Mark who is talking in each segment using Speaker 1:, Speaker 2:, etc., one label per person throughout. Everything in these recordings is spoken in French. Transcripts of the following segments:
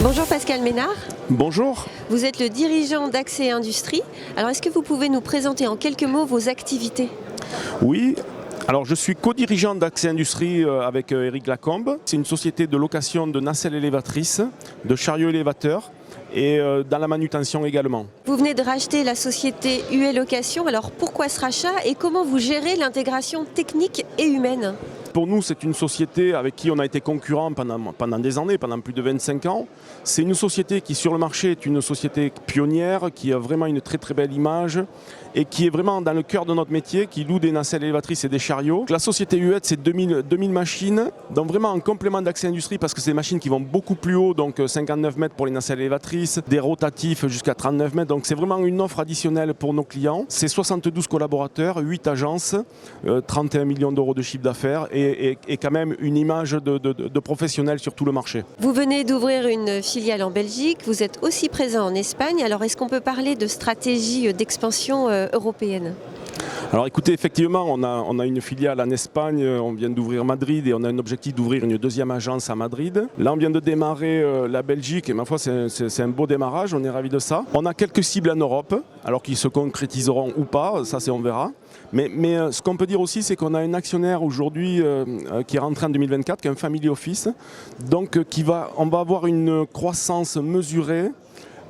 Speaker 1: Bonjour Pascal Ménard.
Speaker 2: Bonjour.
Speaker 1: Vous êtes le dirigeant d'Accès Industrie. Alors est-ce que vous pouvez nous présenter en quelques mots vos activités?
Speaker 2: Oui, alors je suis co-dirigeant d'Accès Industrie avec Éric Lacombe. C'est une société de location de nacelles élévatrices, de chariots élévateurs et dans la manutention également.
Speaker 1: Vous venez de racheter la société UE Location. Alors pourquoi ce rachat et comment vous gérez l'intégration technique et humaine?
Speaker 2: Pour nous, c'est une société avec qui on a été concurrent pendant des années, pendant plus de 25 ans. C'est une société qui, sur le marché, est une société pionnière, qui a vraiment une très très belle image et qui est vraiment dans le cœur de notre métier, qui loue des nacelles élévatrices et des chariots. La société UE, c'est 2000 machines, donc vraiment en complément d'Accès Industrie parce que c'est des machines qui vont beaucoup plus haut, donc 59 mètres pour les nacelles élévatrices, des rotatifs jusqu'à 39 mètres, donc c'est vraiment une offre additionnelle pour nos clients. C'est 72 collaborateurs, 8 agences, 31 millions d'euros de chiffre d'affaires et quand même une image de professionnel sur tout le marché.
Speaker 1: Vous venez d'ouvrir une filiale en Belgique, vous êtes aussi présent en Espagne. Alors est-ce qu'on peut parler de stratégie d'expansion européenne?
Speaker 2: Alors écoutez, effectivement, on a une filiale en Espagne, on vient d'ouvrir Madrid et on a un objectif d'ouvrir une deuxième agence à Madrid. Là, on vient de démarrer la Belgique et ma foi, c'est un beau démarrage, on est ravis de ça. On a quelques cibles en Europe, alors qu'ils se concrétiseront ou pas, ça on verra. Mais ce qu'on peut dire aussi, c'est qu'on a un actionnaire aujourd'hui qui est rentré en 2024, qui est un family office, donc on va avoir une croissance mesurée.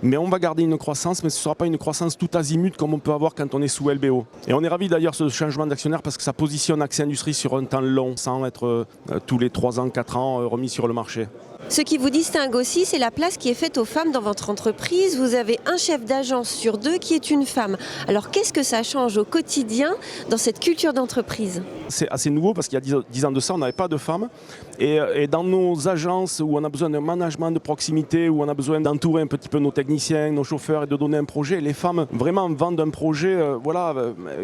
Speaker 2: Mais on va garder une croissance, mais ce ne sera pas une croissance tout azimut comme on peut avoir quand on est sous LBO. Et on est ravis d'ailleurs de ce changement d'actionnaire parce que ça positionne Accès Industrie sur un temps long, sans être tous les 3 ans, 4 ans remis sur le marché.
Speaker 1: Ce qui vous distingue aussi, c'est la place qui est faite aux femmes dans votre entreprise. Vous avez un chef d'agence sur 2 qui est une femme. Alors qu'est-ce que ça change au quotidien dans cette culture d'entreprise?
Speaker 2: C'est assez nouveau parce qu'il y a 10 ans de ça, on n'avait pas de femmes. Et dans nos agences où on a besoin d'un management de proximité, où on a besoin d'entourer un petit peu nos techniciens, nos chauffeurs et de donner un projet, les femmes vraiment vendent un projet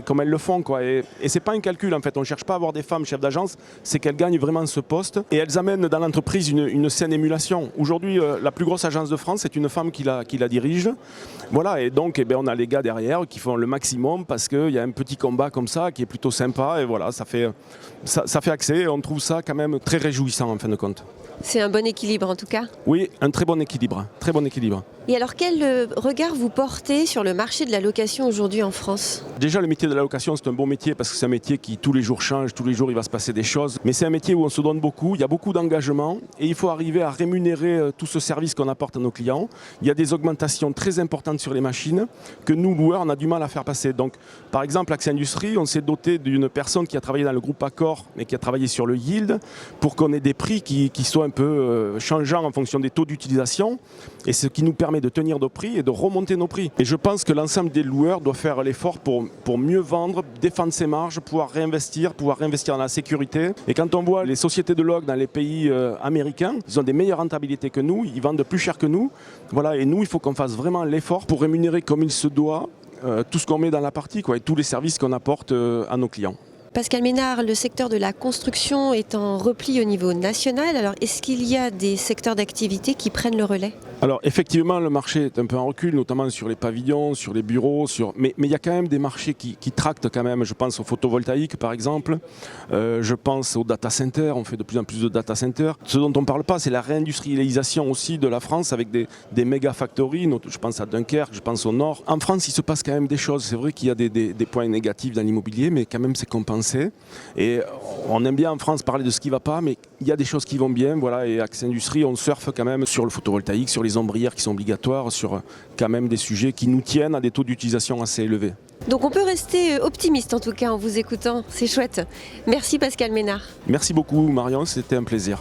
Speaker 2: comme elles le font, quoi. Et ce n'est pas un calcul en fait, on ne cherche pas à avoir des femmes chefs d'agence, c'est qu'elles gagnent vraiment ce poste. Et elles amènent dans l'entreprise une saine émulation. Aujourd'hui, la plus grosse agence de France, c'est une femme qui la dirige. Voilà, et donc on a les gars derrière qui font le maximum parce qu'il y a un petit combat comme ça qui est plutôt sympa. Et voilà, ça fait Accès et on trouve ça quand même très réjouissant en fin de compte.
Speaker 1: C'est un bon équilibre en tout cas?
Speaker 2: Oui, un très bon équilibre, très bon équilibre.
Speaker 1: Et alors quel regard vous portez sur le marché de la location aujourd'hui en France?
Speaker 2: Déjà le métier de la location c'est un bon métier parce que c'est un métier qui tous les jours change, tous les jours il va se passer des choses. Mais c'est un métier où on se donne beaucoup, il y a beaucoup d'engagement et il faut arriver à rémunérer tout ce service qu'on apporte à nos clients. Il y a des augmentations très importantes sur les machines que nous loueurs on a du mal à faire passer. Donc par exemple Accès Industrie, on s'est doté d'une personne qui a travaillé dans le groupe Accor et qui a travaillé sur le yield pour qu'on ait des prix qui soient un peu changeants en fonction des taux d'utilisation et ce qui nous permet de tenir nos prix et de remonter nos prix. Et je pense que l'ensemble des loueurs doit faire l'effort pour mieux vendre, défendre ses marges, pouvoir réinvestir dans la sécurité. Et quand on voit les sociétés de log dans les pays américains, ils ont des meilleures rentabilités que nous, ils vendent plus cher que nous. Voilà, et nous, il faut qu'on fasse vraiment l'effort pour rémunérer comme il se doit tout ce qu'on met dans la partie, quoi, et tous les services qu'on apporte à nos clients.
Speaker 1: Pascal Ménard, le secteur de la construction est en repli au niveau national. Alors, est-ce qu'il y a des secteurs d'activité qui prennent le relais?
Speaker 2: Alors effectivement, le marché est un peu en recul, notamment sur les pavillons, sur les bureaux, mais il y a quand même des marchés qui tractent quand même. Je pense au photovoltaïque par exemple, je pense aux data centers, on fait de plus en plus de data centers. Ce dont on ne parle pas, c'est la réindustrialisation aussi de la France avec des méga factories, je pense à Dunkerque, je pense au Nord. En France, il se passe quand même des choses. C'est vrai qu'il y a des points négatifs dans l'immobilier, mais quand même c'est compensé. Et on aime bien en France parler de ce qui ne va pas, mais il y a des choses qui vont bien. Voilà, et Accès Industrie, on surfe quand même sur le photovoltaïque, sur les ombrières qui sont obligatoires, sur quand même des sujets qui nous tiennent à des taux d'utilisation assez élevés.
Speaker 1: Donc on peut rester optimiste en tout cas en vous écoutant, c'est chouette. Merci Pascal Ménard.
Speaker 2: Merci beaucoup Marion, c'était un plaisir.